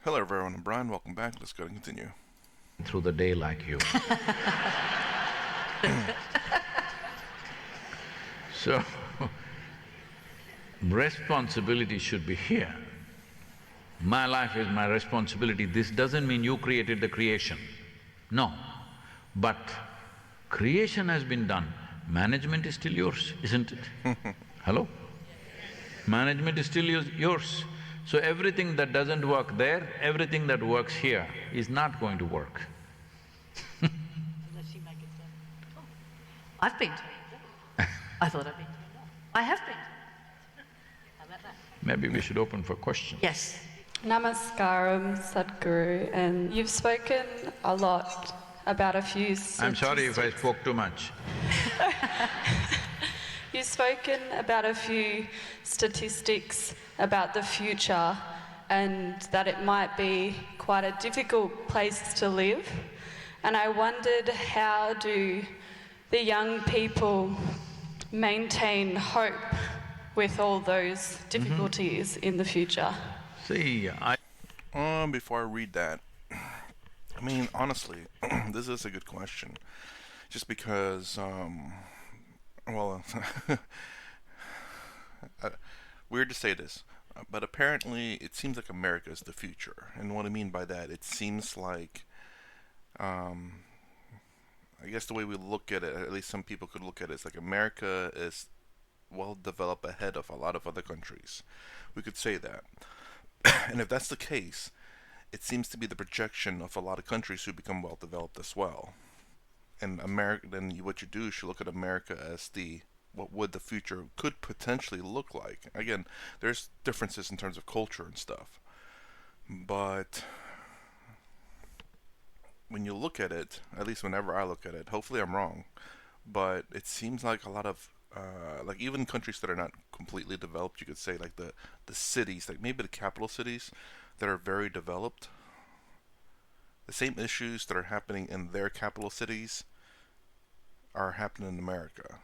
Hello everyone, I'm Brian, welcome back, let's go and continue. Through the day like you. So, responsibility should be here. My life is my responsibility. This doesn't mean you created the creation. No. But creation has been done. Management is still yours, isn't it? Hello? Management is still yours. So everything that doesn't work there, everything that works here is not going to work. Unless you make it so. Oh, I've been to it. I thought I'd been to it more. I have been to it. How about that? Maybe we should open for questions. Yes. Namaskaram, Sadhguru, and you've spoken a lot about a few statistics. I'm sorry if I spoke too much. You've spoken about a few statistics about the future and that it might be quite a difficult place to live. And I wondered, how do the young people maintain hope with all those difficulties in the future? See, Before I read that, I mean, honestly, this is a good question. Just because, well, weird to say this, but apparently it seems like America is the future. And what I mean by that, it seems like, I guess the way we look at it, at least some people could look at it, is like America is well developed ahead of a lot of other countries. We could say that. And if that's the case, it seems to be the projection of a lot of countries who become well developed as well. And America, then what you do is you look at America as the what would the future could potentially look like. Again, there's differences in terms of culture and stuff, but when you look at it, at least whenever I look at it, hopefully I'm wrong, but it seems like a lot of like even countries that are not completely developed, you could say like the cities, like maybe the capital cities that are very developed, the same issues that are happening in their capital cities are happening in America.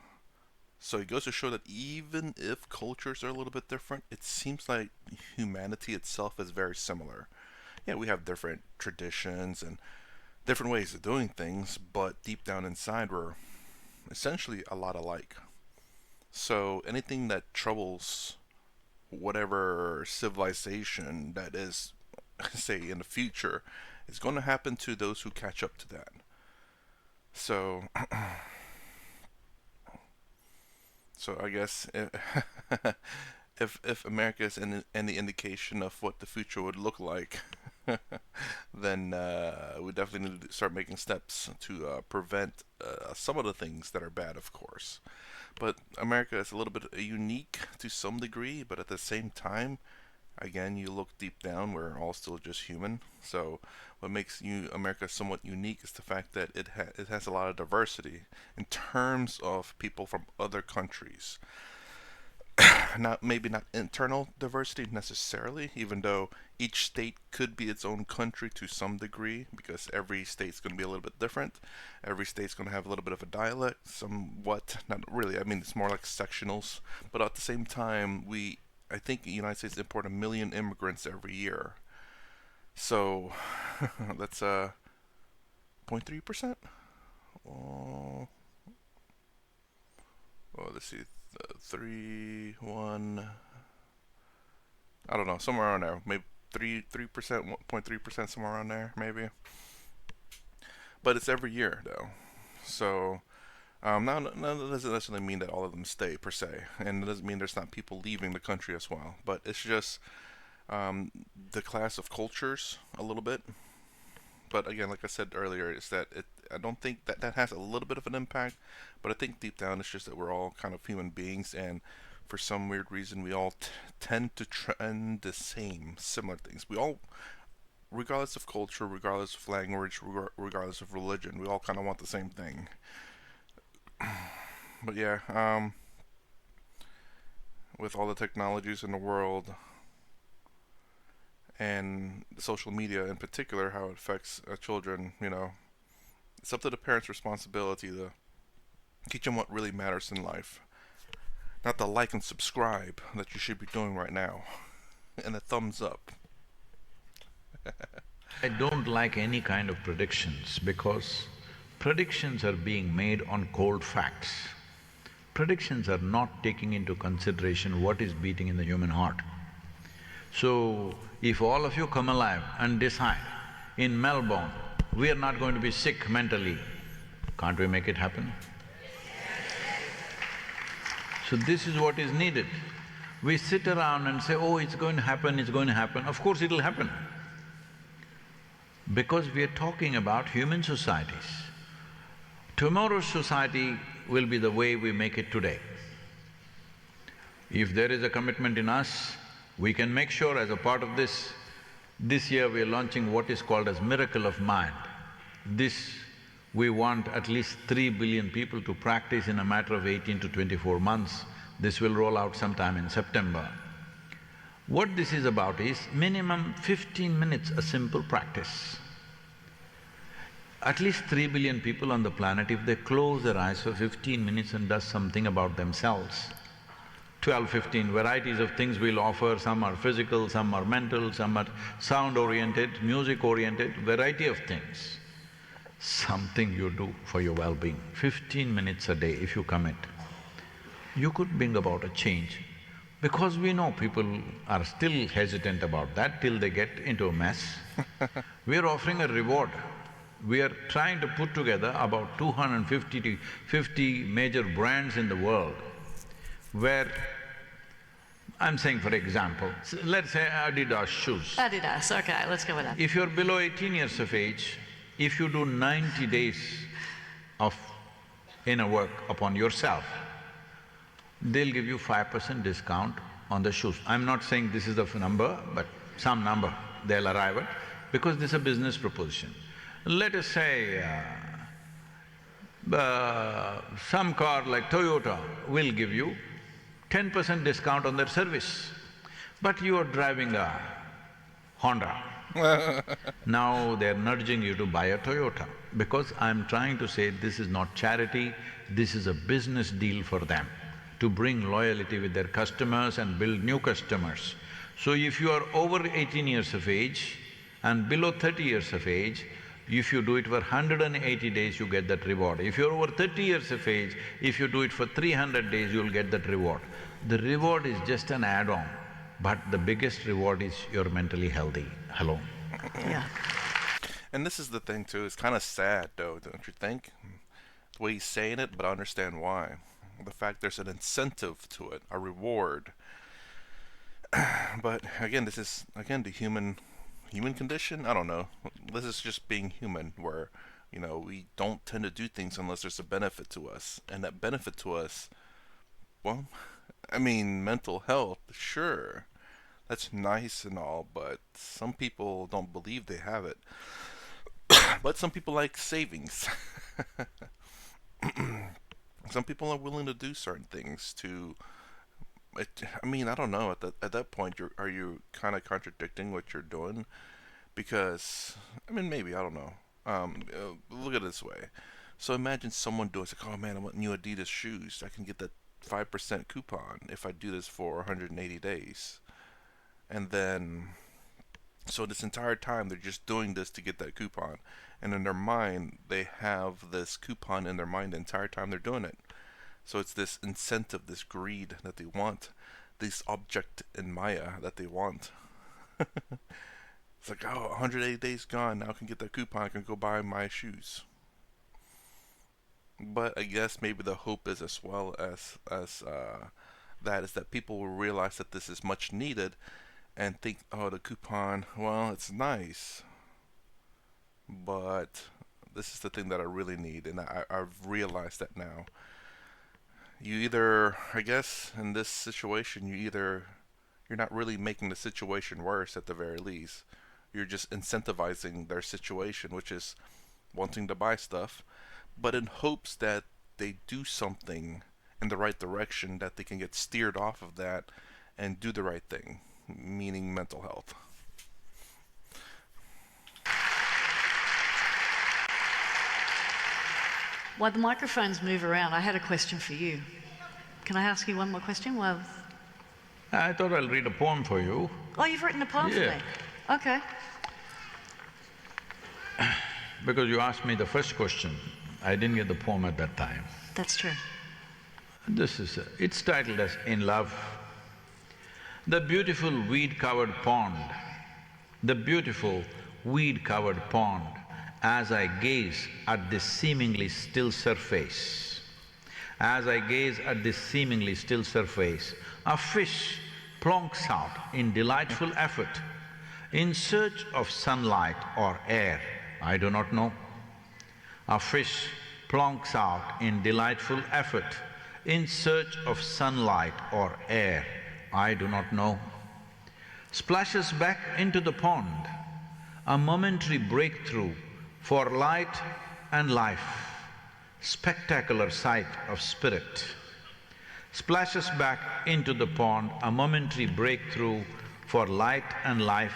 So it goes to show that even if cultures are a little bit different, it seems like humanity itself is very similar. Yeah, we have different traditions and different ways of doing things, but deep down inside, we're essentially a lot alike. So anything that troubles whatever civilization that is, say, in the future, is going to happen to those who catch up to that. So, so I guess if America is any indication of what the future would look like, then we definitely need to start making steps to prevent some of the things that are bad, of course. But America is a little bit unique to some degree, but at the same time, again, you look deep down, we're all still just human. So, what makes America somewhat unique is the fact that it has a lot of diversity in terms of people from other countries. Not maybe not internal diversity necessarily, even though each state could be its own country to some degree, because every state's going to be a little bit different. Every state's going to have a little bit of a dialect, somewhat. Not really. I mean, it's more like sectionals. But at the same time, I think the United States import 1 million immigrants every year. So that's 0.3%. Oh, let's see, 3, 1. I don't know, somewhere around there. Maybe 3%, 0.3%, somewhere around there, maybe. But it's every year though. So now that doesn't necessarily mean that all of them stay per se, and it doesn't mean there's not people leaving the country as well. But it's just the class of cultures a little bit. But again, like I said earlier, is that I don't think that that has a little bit of an impact, but I think deep down it's just that we're all kind of human beings, and for some weird reason we all tend to trend the same, similar things. We all, regardless of culture, regardless of language, regardless of religion, we all kind of want the same thing. But yeah, with all the technologies in the world and social media in particular, how it affects children, it's up to the parents' responsibility to teach them what really matters in life. Not the like and subscribe that you should be doing right now, and a thumbs up. I don't like any kind of predictions because predictions are being made on cold facts. Predictions are not taking into consideration what is beating in the human heart. So, if all of you come alive and decide, in Melbourne, we are not going to be sick mentally, can't we make it happen? So this is what is needed. We sit around and say, oh, it's going to happen, it's going to happen. Of course it'll happen. Because we are talking about human societies. Tomorrow's society will be the way we make it today. If there is a commitment in us, we can make sure as a part of this year we are launching what is called as Miracle of Mind. This, we want at least 3 billion people to practice in a matter of 18 to 24 months. This will roll out sometime in September. What this is about is minimum 15 minutes, a simple practice. At least 3 billion people on the planet, if they close their eyes for 15 minutes and does something about themselves, 12, 15 varieties of things we'll offer, some are physical, some are mental, some are sound-oriented, music-oriented, variety of things. Something you do for your well-being, 15 minutes a day if you commit, you could bring about a change. Because we know people are still hesitant about that till they get into a mess. We are offering a reward. We are trying to put together about 250 to 50 major brands in the world where, I'm saying for example, let's say Adidas shoes. Adidas, okay, let's go with that. If you're below 18 years of age, if you do 90 days of inner work upon yourself, they'll give you 5% discount on the shoes. I'm not saying this is the number, but some number they'll arrive at, because this is a business proposition. Let us say, some car like Toyota will give you 10% discount on their service, but you are driving a Honda. Now they're nudging you to buy a Toyota, because I'm trying to say this is not charity, this is a business deal for them, to bring loyalty with their customers and build new customers. So if you are over 18 years of age and below 30 years of age, if you do it for 180 days, you get that reward. If you're over 30 years of age, if you do it for 300 days, you'll get that reward. The reward is just an add-on, but the biggest reward is you're mentally healthy. Hello? Yeah. And this is the thing too, it's kind of sad though, don't you think? The way he's saying it, but I understand why. The fact there's an incentive to it, a reward. But again, this is, again, the human condition? I don't know. This is just being human, where, you know, we don't tend to do things unless there's a benefit to us. And that benefit to us, well, I mean, mental health, sure. That's nice and all, but some people don't believe they have it. But some people like savings. Some people are willing to do certain things to… I mean, I don't know. At that point, are you kind of contradicting what you're doing? Because, I mean, maybe, I don't know. Look at it this way. So imagine someone doing, it's like, oh man, I want new Adidas shoes. I can get that 5% coupon if I do this for 180 days. And then, so this entire time they're just doing this to get that coupon. And in their mind, they have this coupon in their mind the entire time they're doing it. So it's this incentive, this greed that they want, this object in Maya that they want. It's like, oh, 180 days gone, now I can get that coupon, I can go buy my shoes. But I guess maybe the hope is, as well as that, is that people will realize that this is much needed and think, oh, the coupon, well, it's nice, but this is the thing that I really need, and I've realized that now. You either, I guess, in this situation, you're not really making the situation worse at the very least. You're just incentivizing their situation, which is wanting to buy stuff, but in hopes that they do something in the right direction, that they can get steered off of that and do the right thing, meaning mental health. While the microphones move around, I had a question for you. Can I ask you one more question? I thought I'll read a poem for you. Oh, you've written a poem for Yeah. me? Okay. because you asked me the first question, I didn't get the poem at that time. That's true. It's titled as In Love. The beautiful weed-covered pond, the beautiful weed-covered pond, as I gaze at this seemingly still surface, as I gaze at this seemingly still surface, a fish plonks out in delightful effort, in search of sunlight or air, I do not know. A fish plonks out in delightful effort, in search of sunlight or air, I do not know. Splashes back into the pond, a momentary breakthrough for light and life, spectacular sight of spirit. Splashes back into the pond, a momentary breakthrough for light and life,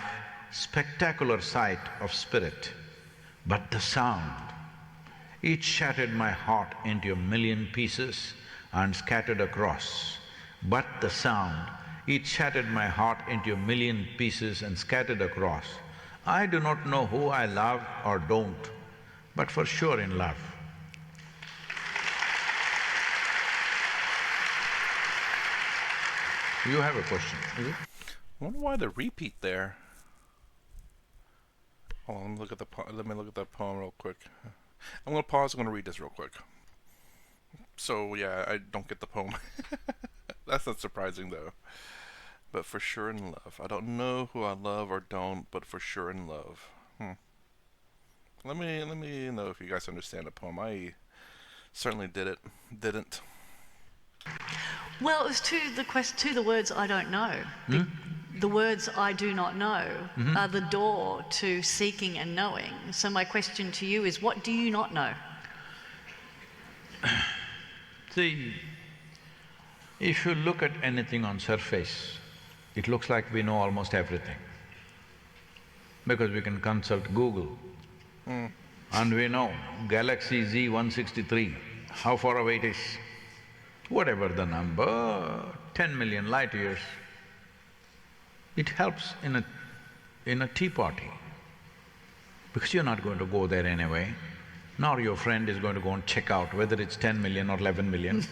spectacular sight of spirit. But the sound, it shattered my heart into a million pieces and scattered across. But the sound, it shattered my heart into a million pieces and scattered across. I do not know who I love or don't, but for sure in love. You have a question, is it? I wonder why the repeat there. Hold on, let me look at that poem real quick. I'm gonna pause, I'm gonna read this real quick. So yeah, I don't get the poem. That's not surprising though. But for sure in love. I don't know who I love or don't, but for sure in love. Let me know if you guys understand the poem. I certainly didn't. Well, it's to the words I don't know. The words I do not know are the door to seeking and knowing. So my question to you is, what do you not know? See, if you look at anything on surface, it looks like we know almost everything, because we can consult Google. And we know galaxy Z163, how far away it is. Whatever the number, 10 million light years. It helps in a tea party, because you're not going to go there anyway, nor your friend is going to go and check out whether it's 10 million or 11 million.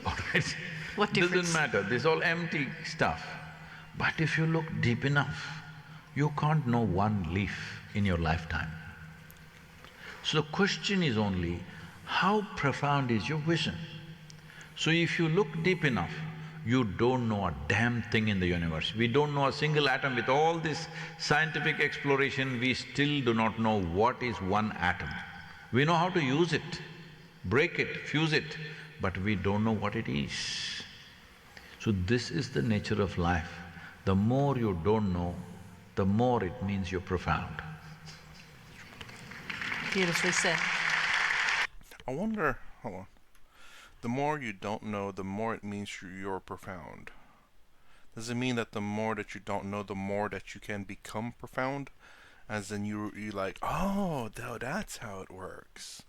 All right? What difference? Doesn't matter, this is all empty stuff. But if you look deep enough, you can't know one leaf in your lifetime. So the question is only, how profound is your vision? So if you look deep enough, you don't know a damn thing in the universe. We don't know a single atom. With all this scientific exploration, we still do not know what is one atom. We know how to use it, break it, fuse it, but we don't know what it is. So this is the nature of life. The more you don't know, the more it means you're profound. Beautifully said. I wonder, hold on. The more you don't know, the more it means you're profound. Does it mean that the more that you don't know, the more that you can become profound? As in you like, oh, that's how it works.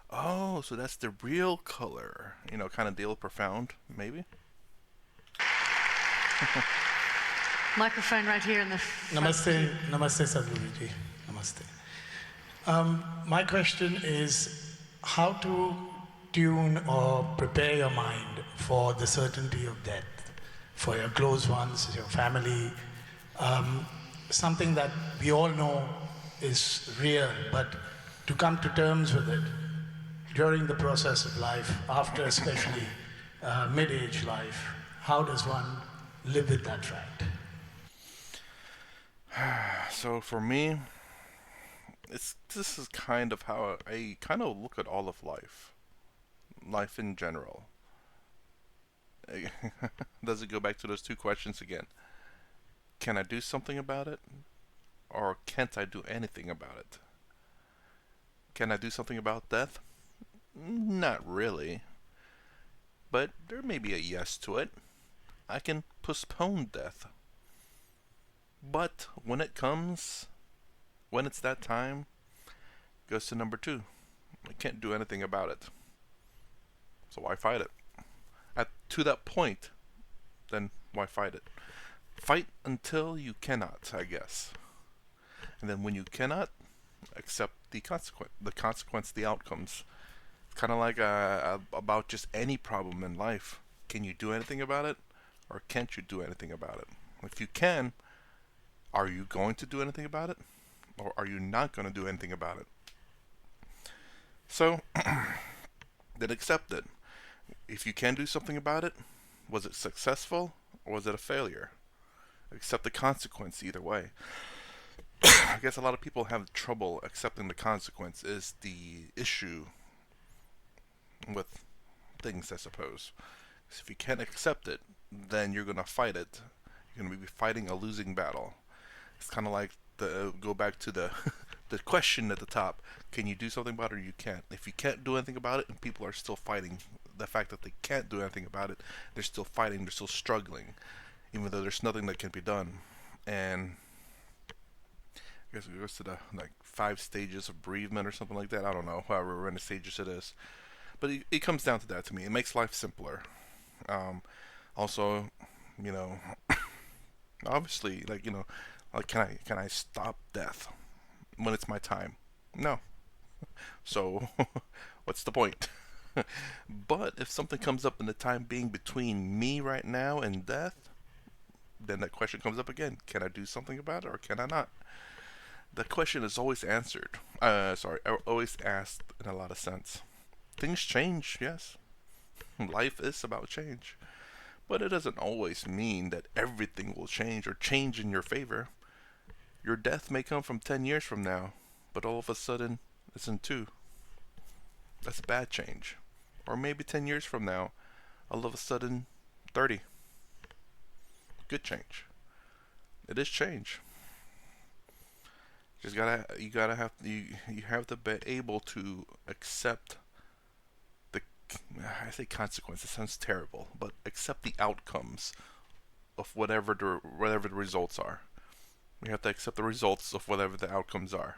Oh, so that's the real color. You know, kind of deal profound, maybe? Microphone right here in the front. Namaste, Namaste Sadhguruji, Namaste. My question is how to tune or prepare your mind for the certainty of death, for your close ones, your family, something that we all know is real, but to come to terms with it during the process of life, after especially mid-age life, how does one live with that fact? So for me, this is kind of how I kind of look at all of life. Life in general. Does it go back to those two questions again? Can I do something about it? Or can't I do anything about it? Can I do something about death? Not really. But there may be a yes to it. I can postpone death. But when it comes, when it's that time, it goes to number two. I can't do anything about it. So why fight it? To that point, then why fight it? Fight until you cannot, I guess. And then when you cannot, accept the consequence, the outcomes. It's kind of like about just any problem in life. Can you do anything about it, or can't you do anything about it? If you can, are you going to do anything about it, or are you not going to do anything about it? So, then accept it. If you can do something about it, was it successful or was it a failure? Accept the consequence either way. I guess a lot of people have trouble accepting the consequence is the issue with things, I suppose. 'Cause if you can't accept it, then you're gonna fight it. You're gonna be fighting a losing battle. It's kind of like go back to the the question at the top. Can you do something about it or you can't? If you can't do anything about it and people are still fighting the fact that they can't do anything about it, they're still fighting, they're still struggling, even though there's nothing that can be done. And I guess it goes to the like 5 stages of bereavement or something like that. I don't know, however many stages it is. But it comes down to that to me. It makes life simpler. Also, you know, obviously, like, you know, like can I stop death when it's my time? No. So what's the point? But if something comes up in the time being between me right now and death, then that question comes up again. Can I do something about it or can I not? The question is always answered. Always asked in a lot of sense. Things change, yes. Life is about change. But it doesn't always mean that everything will change or change in your favor. Your death may come from 10 years from now, but all of a sudden it's in 2. That's a bad change. Or maybe 10 years from now, all of a sudden 30. Good change. It is change. You have to be able to accept the, I say consequence, it sounds terrible, but accept the outcomes of whatever the results are. We have to accept the results of whatever the outcomes are.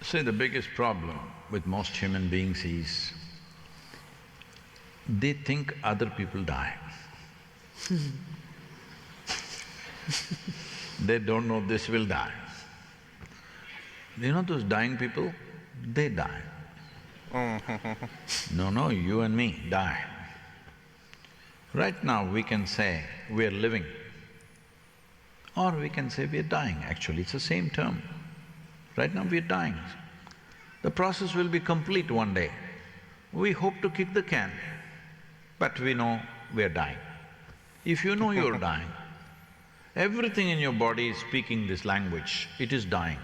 See, the biggest problem with most human beings is they think other people die. They don't know this will die. You know those dying people? They die. No, you and me die. Right now we can say we are living, or we can say we are dying. Actually, it's the same term. Right now we are dying. The process will be complete one day. We hope to kick the can, but we know we are dying. If you know you're dying, everything in your body is speaking this language, it is dying.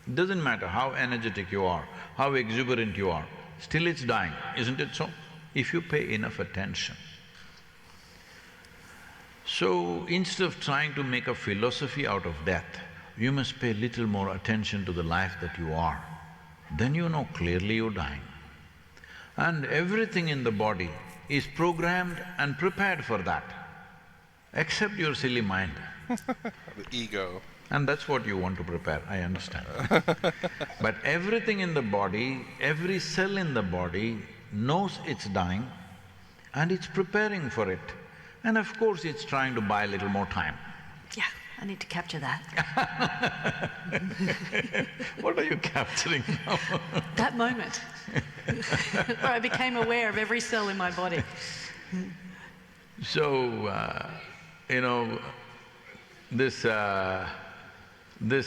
It doesn't matter how energetic you are, how exuberant you are, still it's dying, isn't it so? If you pay enough attention. So, instead of trying to make a philosophy out of death, you must pay little more attention to the life that you are. Then you know clearly you're dying. And everything in the body is programmed and prepared for that, except your silly mind. The ego. And that's what you want to prepare, I understand. But everything in the body, every cell in the body knows it's dying and it's preparing for it. And of course it's trying to buy a little more time. Yeah, I need to capture that. What are you capturing now? That moment where I became aware of every cell in my body. So, you know, this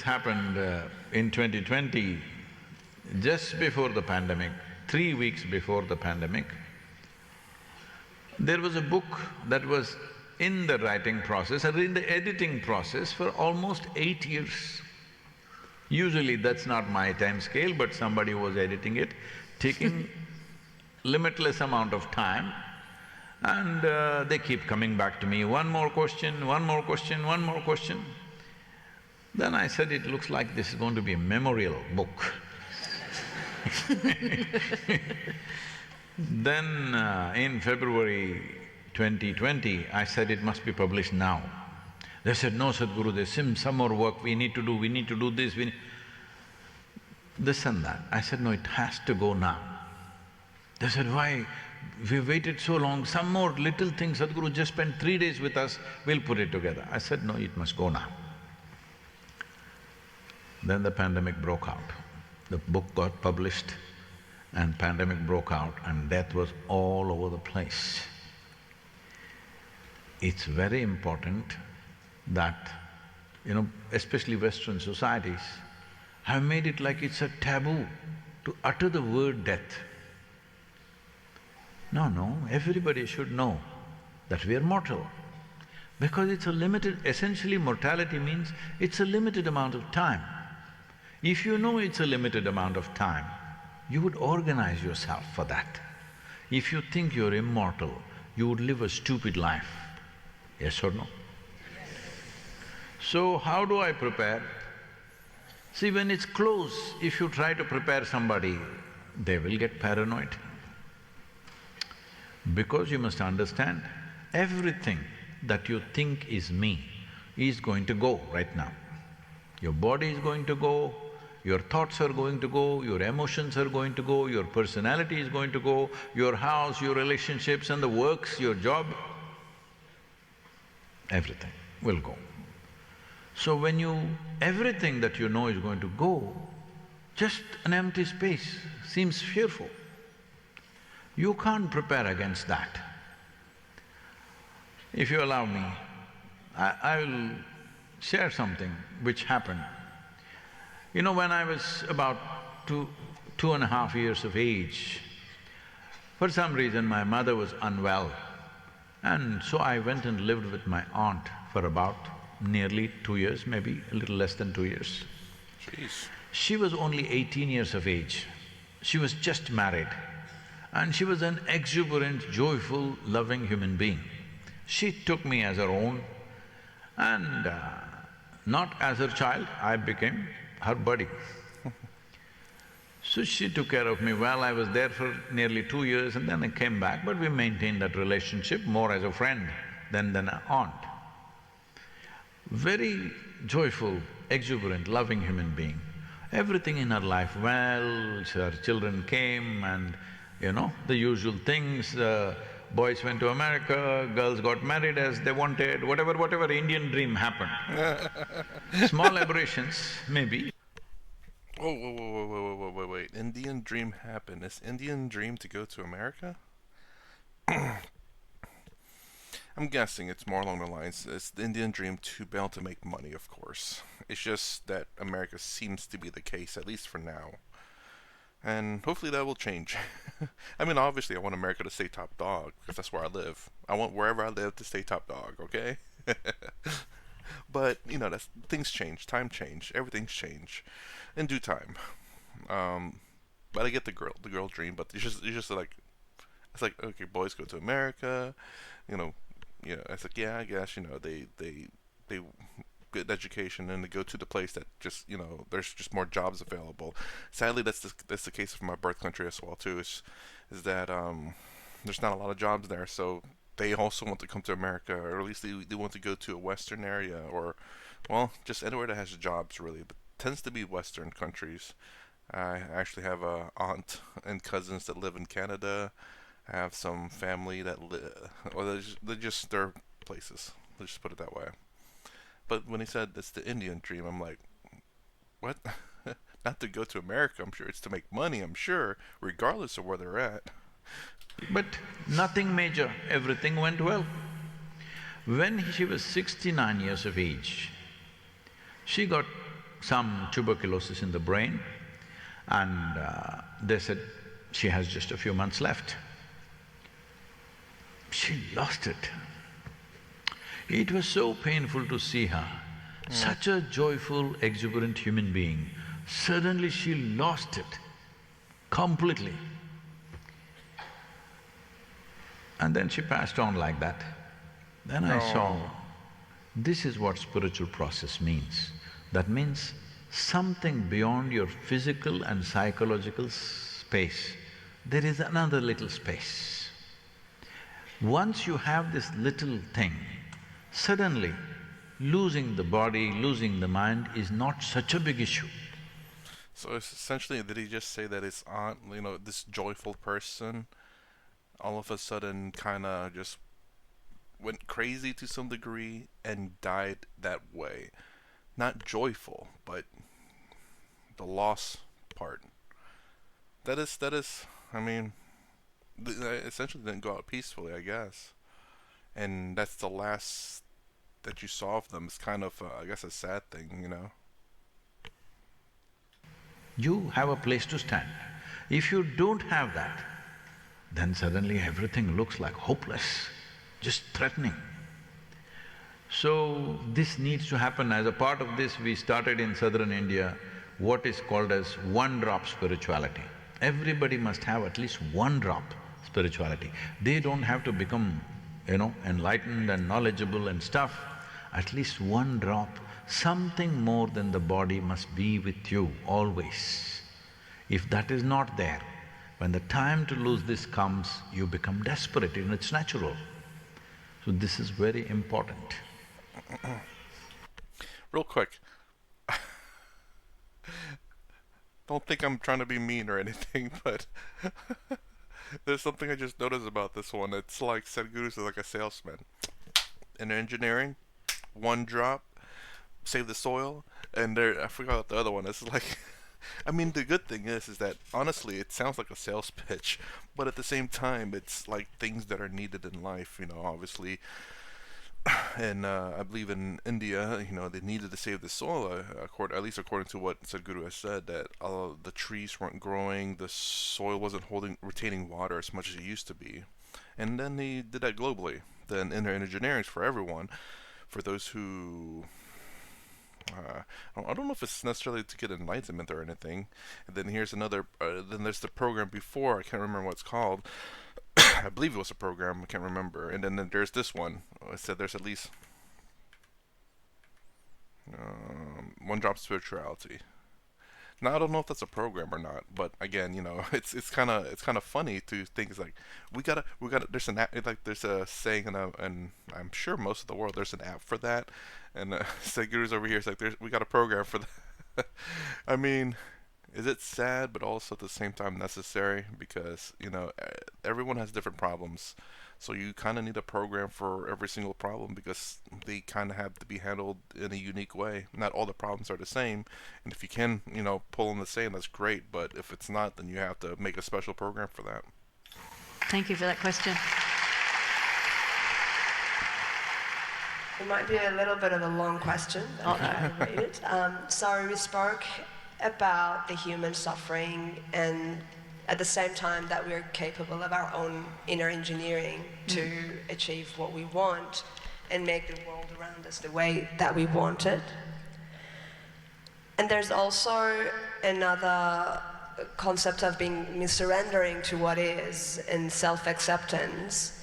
happened in 2020, just before the pandemic, 3 weeks before the pandemic. There was a book that was in the writing process or in the editing process for almost 8 years. Usually that's not my time scale, but somebody was editing it, taking limitless amount of time, and they keep coming back to me, one more question, one more question, one more question. Then I said, it looks like this is going to be a memorial book. Then in February 2020, I said it must be published now. They said, no Sadhguru, there's some more work we need to do this, this and that. I said, no, it has to go now. They said, why? We've waited so long, some more little things, Sadhguru, just spend 3 days with us, we'll put it together. I said, no, it must go now. Then the pandemic broke out. The book got published and pandemic broke out and death was all over the place. It's very important that, especially Western societies have made it like it's a taboo to utter the word death. No, everybody should know that we are mortal. Because it's a limited… essentially mortality means it's a limited amount of time. If you know it's a limited amount of time, you would organize yourself for that. If you think you're immortal, you would live a stupid life. Yes or no? So how do I prepare? See, when it's close, if you try to prepare somebody, they will get paranoid. Because you must understand, everything that you think is me is going to go right now. Your body is going to go, your thoughts are going to go, your emotions are going to go, your personality is going to go, your house, your relationships and the works, your job, everything will go. So when everything that you know is going to go, just an empty space seems fearful. You can't prepare against that. If you allow me, I will share something which happened. When I was about 2.5 years of age, for some reason my mother was unwell, and so I went and lived with my aunt for about nearly 2 years, maybe a little less than 2 years. Jeez. She was only 18 years of age. She was just married, and she was an exuberant, joyful, loving human being. She took me as her own, and not as her child, I became her buddy. So she took care of me well. I was there for nearly 2 years and then I came back, but we maintained that relationship more as a friend than an aunt. Very joyful, exuberant, loving human being. Everything in her life well, her children came and, the usual things, boys went to America, girls got married as they wanted, whatever Indian dream happened. Small aberrations, maybe. Wait. Indian dream happened. Is Indian dream to go to America? I'm guessing it's more along the lines, it's the Indian dream to be able to make money, of course. It's just that America seems to be the case, at least for now. And hopefully that will change. I mean, obviously I want America to stay top dog, because that's where I live. I want wherever I live to stay top dog, okay? But, that's… things change, time change, everything's change in due time. But I get the girl dream, but it's just like… it's like, okay, boys go to America, it's like, yeah, I guess, they get education and they go to the place that just, there's just more jobs available. Sadly, that's the case of my birth country as well too, is that there's not a lot of jobs there, so they also want to come to America, or at least they want to go to a Western area, or, well, just anywhere that has jobs really, but tends to be Western countries. I actually have a aunt and cousins that live in Canada. I have some family that they're places. Let's just put it that way. But when he said it's the Indian dream, I'm like, what? Not to go to America, I'm sure. It's to make money, I'm sure, regardless of where they're at. But nothing major, everything went well. When she was 69 years of age, she got some tuberculosis in the brain, and they said she has just a few months left. She lost it. It was so painful to see her, such a joyful, exuberant human being. Suddenly she lost it completely. And then she passed on like that. Then I saw, this is what spiritual process means. That means something beyond your physical and psychological space, there is another little space. Once you have this little thing, suddenly losing the body, losing the mind is not such a big issue. So essentially, did he just say that his aunt, this joyful person, all of a sudden kinda just went crazy to some degree and died that way? Not joyful, but the loss part. That is, I mean, they essentially didn't go out peacefully, I guess. And that's the last that you saw of them. It's kind of, I guess, a sad thing, you know? You have a place to stand. If you don't have that, then suddenly everything looks like hopeless, just threatening. So this needs to happen. As a part of this, we started in southern India what is called as one-drop spirituality. Everybody must have at least one drop spirituality. They don't have to become, enlightened and knowledgeable and stuff. At least one drop, something more than the body must be with you always. If that is not there, when the time to lose this comes, you become desperate and it's natural. So this is very important. Real quick. Don't think I'm trying to be mean or anything, but there's something I just noticed about this one. It's like Sadhguru's like a salesman. In engineering, one drop, save the soil, and I forgot what the other one is. Like, I mean, the good thing is that honestly, it sounds like a sales pitch, but at the same time, it's like things that are needed in life. Obviously, and I believe in India, they needed to save the soil, at least according to what Sadhguru has said, that the trees weren't growing, the soil wasn't retaining water as much as it used to be. And then he did that globally. Then engineering is for everyone, for those who I don't know if it's necessarily to get enlightenment or anything. And then here's another. Then there's the program before. I can't remember what it's called. I believe it was a program. I can't remember. And then there's this one. I said there's at least one drop spirituality. Now I don't know if that's a program or not, but again, it's kind of funny to think. It's like we gotta. There's an app, like there's a saying, and I'm sure most of the world there's an app for that. And Sadhguru's over here. It's like we got a program for that. I mean, is it sad, but also at the same time necessary? Because everyone has different problems, so you kind of need a program for every single problem because they kind of have to be handled in a unique way. Not all the problems are the same, and if you can, pull them the same, that's great. But if it's not, then you have to make a special program for that. Thank you for that question. It might be a little bit of a long question, but I'll try to read it. So we spoke about the human suffering, and at the same time that we're capable of our own inner engineering to achieve what we want and make the world around us the way that we want it. And there's also another concept of surrendering to what is and self-acceptance,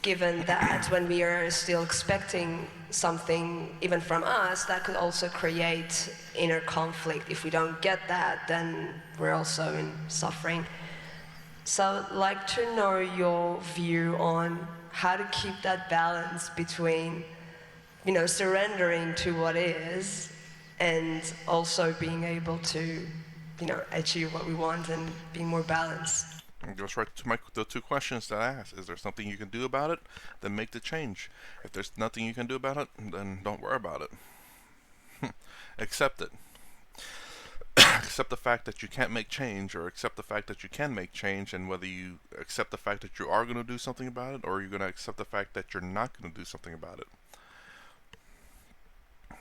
given that when we are still expecting something even from us, that could also create inner conflict. If we don't get that, then we're also in suffering. So I'd like to know your view on how to keep that balance between, surrendering to what is and also being able to, achieve what we want and being more balanced. It goes right to the two questions that I asked. Is there something you can do about it? Then make the change. If there's nothing you can do about it, then don't worry about it. Accept it. Accept the fact that you can't make change, or accept the fact that you can make change, and whether you accept the fact that you are going to do something about it, or you're going to accept the fact that you're not going to do something about it.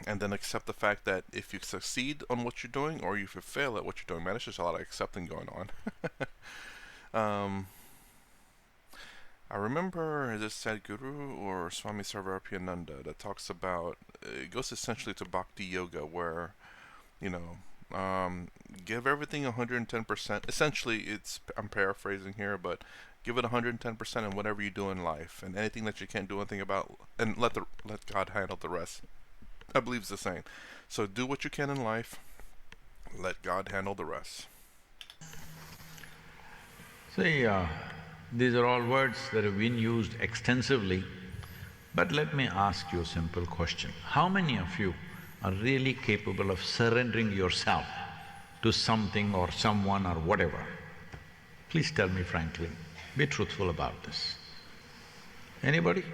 And then accept the fact that if you succeed on what you're doing, or if you fail at what you're doing, man, it's just a lot of accepting going on. I remember, is it Sadhguru or Swami Sarvarapiyananda that talks about, it goes essentially to Bhakti Yoga, where, give everything 110%. Essentially, I'm paraphrasing here, but give it 110% in whatever you do in life, and anything that you can't do anything about, and let God handle the rest. I believe it's the same. So do what you can in life, let God handle the rest. See, these are all words that have been used extensively, but let me ask you a simple question. How many of you are really capable of surrendering yourself to something or someone or whatever? Please tell me frankly, be truthful about this. Anybody?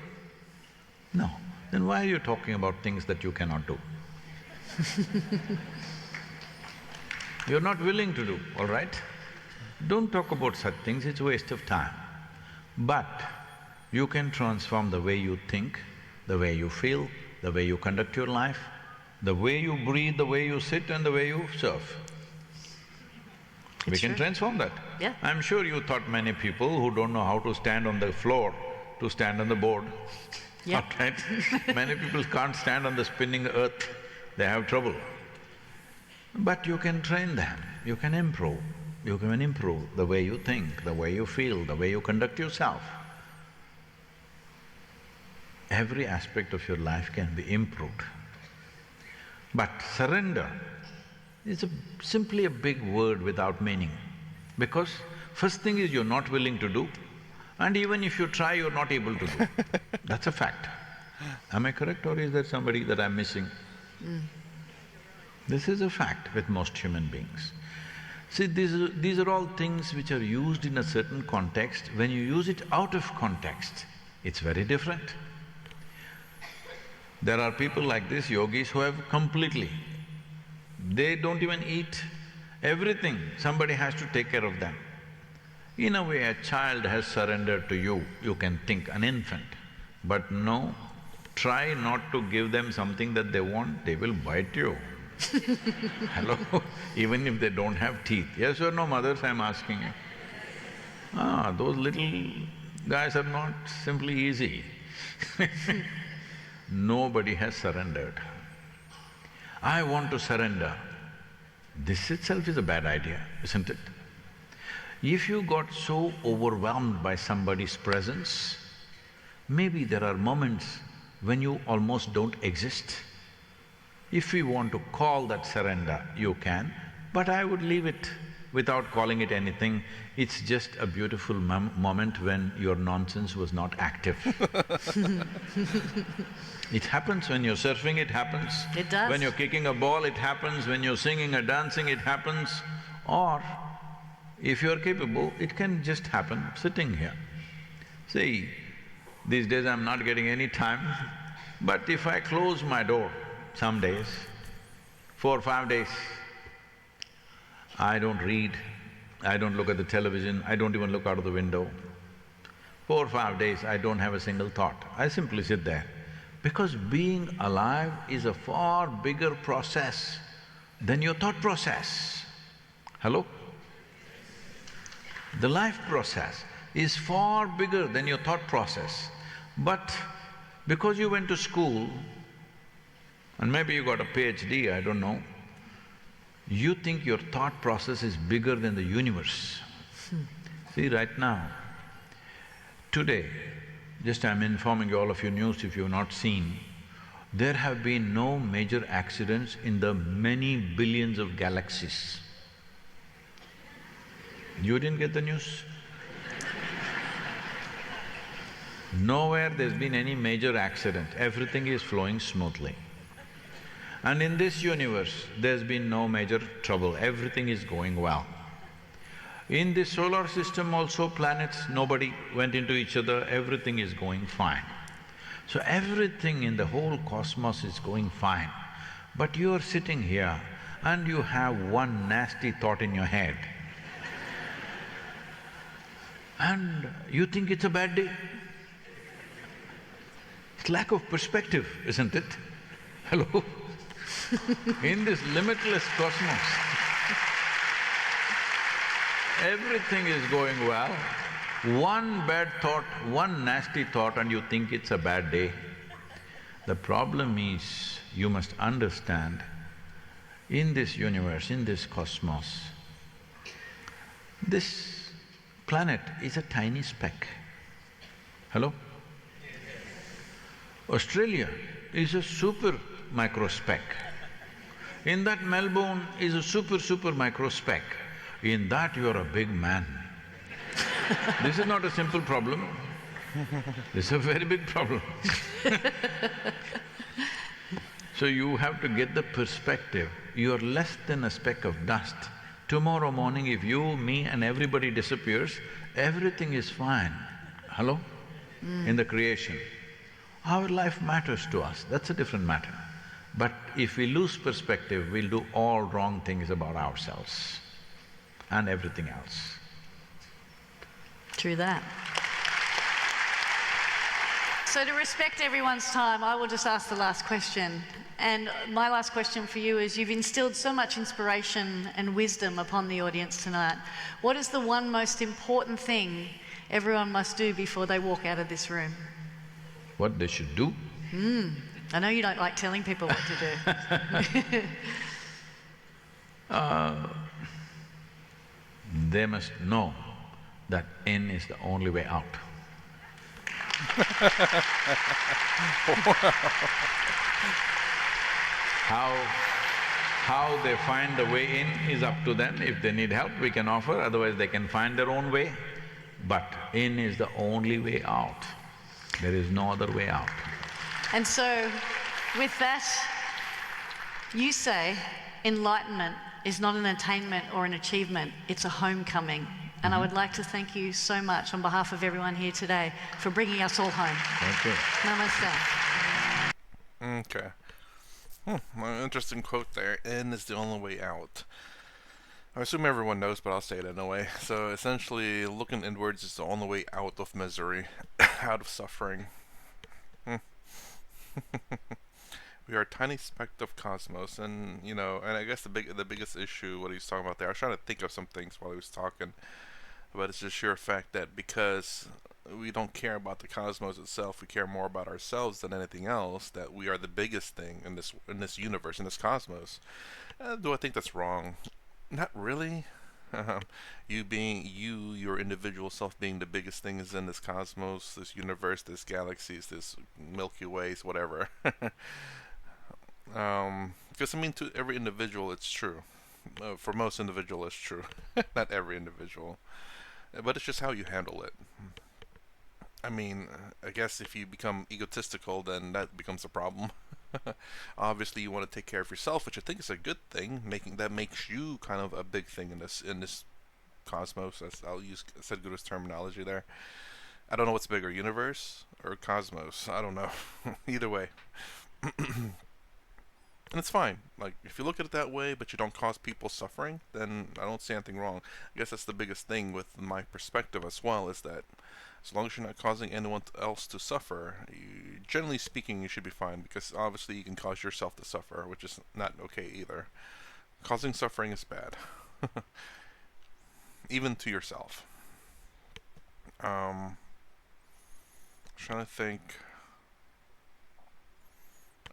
No. Then why are you talking about things that you cannot do? You're not willing to do, all right? Don't talk about such things, it's a waste of time. But you can transform the way you think, the way you feel, the way you conduct your life, the way you breathe, the way you sit and the way you serve. We can transform that. Yeah. I'm sure you taught many people who don't know how to stand on the floor to stand on the board. Yeah. Right? Many people can't stand on the spinning earth, they have trouble. But you can train them, you can improve. You can improve the way you think, the way you feel, the way you conduct yourself. Every aspect of your life can be improved. But surrender is simply a big word without meaning. Because first thing is you're not willing to do, and even if you try, you're not able to do. That's a fact. Am I correct, or is there somebody that I'm missing? This is a fact with most human beings. See, these are all things which are used in a certain context. When you use it out of context, it's very different. There are people like this, yogis, who have completely… they don't even eat, everything, somebody has to take care of them. In a way, a child has surrendered to you, you can think, an infant. But no, try not to give them something that they want, they will bite you. Hello? Even if they don't have teeth. Yes or no, mothers, I'm asking you. Those little guys are not simply easy. Nobody has surrendered. I want to surrender. This itself is a bad idea, isn't it? If you got so overwhelmed by somebody's presence, maybe there are moments when you almost don't exist. If we want to call that surrender, you can, but I would leave it without calling it anything. It's just a beautiful moment when your nonsense was not active. It happens when you're surfing, it happens. It does. When you're kicking a ball, it happens. When you're singing or dancing, it happens. Or if you're capable, it can just happen sitting here. See, these days I'm not getting any time, but if I close my door some days, 4 or 5 days, I don't read, I don't look at the television, I don't even look out of the window. 4 or 5 days, I don't have a single thought. I simply sit there. Because being alive is a far bigger process than your thought process. Hello? The life process is far bigger than your thought process. But because you went to school, and maybe you got a PhD, I don't know, you think your thought process is bigger than the universe. See, right now, today, just I'm informing you, all of you news if you've not seen, there have been no major accidents in the many billions of galaxies. You didn't get the news? Nowhere there's been any major accident, everything is flowing smoothly. And in this universe, there's been no major trouble, everything is going well. In this solar system also, planets, nobody went into each other, everything is going fine. So everything in the whole cosmos is going fine. But you are sitting here and you have one nasty thought in your head. And you think it's a bad day. It's lack of perspective, isn't it? Hello? In this limitless cosmos, everything is going well. One bad thought, one nasty thought and you think it's a bad day. The problem is, you must understand, in this universe, in this cosmos, this planet is a tiny speck. Hello? Australia is a super micro speck. In that Melbourne is a super micro speck. In that you're a big man. This is not a simple problem, this is a very big problem. So you have to get the perspective, you're less than a speck of dust. Tomorrow morning if you, me and everybody disappears, everything is fine. Hello? In the creation. Our life matters to us, that's a different matter. But if we lose perspective, we'll do all wrong things about ourselves and everything else. True that. So to respect everyone's time, I will just ask the last question. And my last question for you is, you've instilled so much inspiration and wisdom upon the audience tonight. What is the one most important thing everyone must do before they walk out of this room? What they should do? I know you don't like telling people what to do. They must know that in is the only way out. How they find the way in is up to them. If they need help, we can offer, otherwise they can find their own way. But in is the only way out. There is no other way out. And so, with that, you say enlightenment is not an attainment or an achievement, it's a homecoming. And I would like to thank you so much on behalf of everyone here today for bringing us all home. Thank you. Namaste. Okay. An interesting quote there. In is the only way out. I assume everyone knows, but I'll say it anyway. So essentially, looking inwards is the only way out of misery, out of suffering. We are a tiny speck of cosmos, and and I guess the biggest issue, what he's talking about there, I was trying to think of some things while he was talking, but it's the sheer fact that because we don't care about the cosmos itself, we care more about ourselves than anything else, that we are the biggest thing in this universe, in this cosmos. Do I think that's wrong? Not really. You being your individual self being the biggest thing is in this cosmos, this universe, this galaxies, this Milky Ways, whatever. Because to every individual it's true. For most individuals it's true. Not every individual. But it's just how you handle it. I guess if you become egotistical, then that becomes a problem. Obviously, you want to take care of yourself, which I think is a good thing. That makes you kind of a big thing in this cosmos. I'll use Sadhguru's terminology there. I don't know what's bigger, universe or cosmos. I don't know. Either way. And it's fine. Like, if you look at it that way, but you don't cause people suffering, then I don't see anything wrong. I guess that's the biggest thing with my perspective as well, is that as long as you're not causing anyone else to suffer, generally speaking, you should be fine, because obviously you can cause yourself to suffer, which is not okay either. Causing suffering is bad. Even to yourself. I'm trying to think...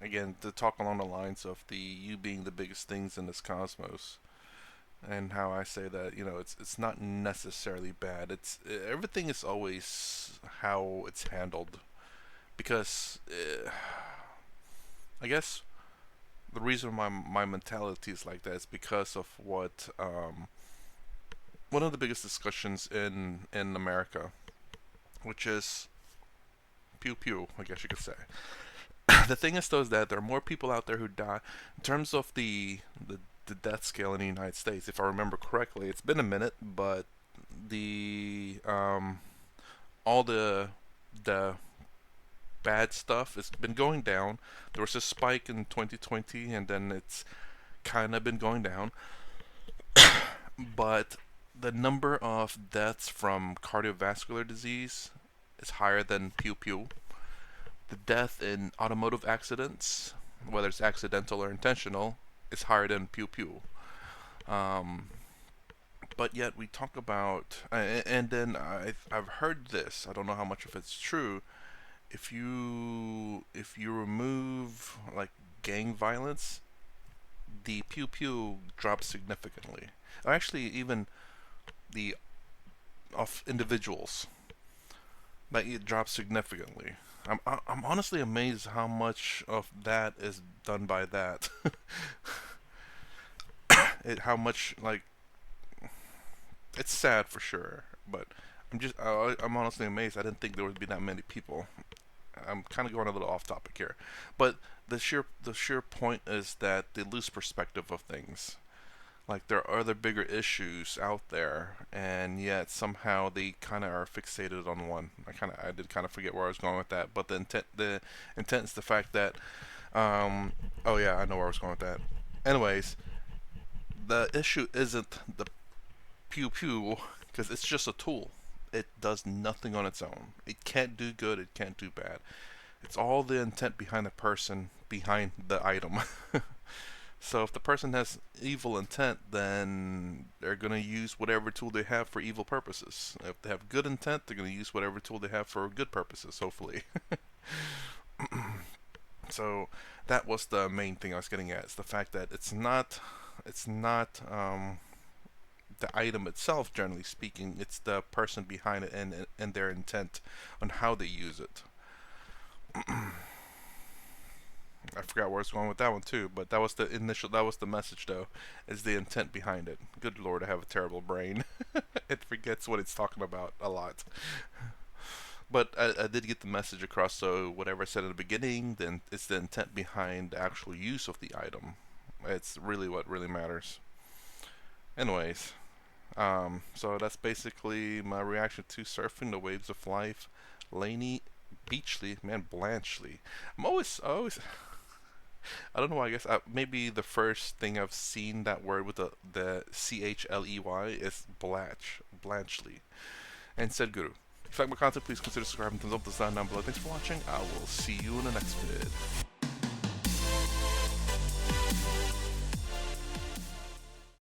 Again, to talk along the lines of you being the biggest things in this cosmos, and how I say that it's not necessarily bad. Everything is always how it's handled, because I guess the reason my mentality is like that is because of what one of the biggest discussions in America, which is pew pew, I guess you could say. The thing is, though, is that there are more people out there who die. In terms of the death scale in the United States, if I remember correctly, it's been a minute, but all the bad stuff has been going down. There was a spike in 2020, and then it's kind of been going down. But the number of deaths from cardiovascular disease is higher than pew pew. The death in automotive accidents, whether it's accidental or intentional, is higher than pew pew. But yet we talk about, and then I've heard this. I don't know how much of it's true. If you remove like gang violence, the pew pew drops significantly. Or actually, even the of individuals, like it drops significantly. I'm honestly amazed how much of that is done by that. How much, like, it's sad for sure, but I'm honestly amazed. I didn't think there would be that many people. I'm kind of going a little off topic here, but the sheer point is that they lose perspective of things. Like, there are other bigger issues out there, and yet somehow they kind of are fixated on one. I did kind of forget where I was going with that, but the intent is the fact that Oh yeah, I know where I was going with that. Anyways, the issue isn't the pew pew, because it's just a tool. It does nothing on its own. It can't do good, it can't do bad. It's all the intent behind the person, behind the item. So if the person has evil intent, then they're going to use whatever tool they have for evil purposes. If they have good intent, they're going to use whatever tool they have for good purposes, hopefully. So that was the main thing I was getting at. It's the fact that it's not the item itself, generally speaking. It's the person behind it and their intent on how they use it. I forgot where I was going with that one too, but that was the message though, is the intent behind it. Good lord, I have a terrible brain. It forgets what it's talking about a lot. But I did get the message across, so whatever I said in the beginning, then it's the intent behind the actual use of the item. It's really what really matters. Anyways, so that's basically my reaction to Surfing the Waves of Life. Layne, Beachley, man, Blanchley. I always, I don't know why. I guess maybe the first thing I've seen that word with the CHLEY is Blanchley. And Sadhguru. If you like my content, please consider subscribing, thumbs up, the sign down below. Thanks for watching. I will see you in the next vid.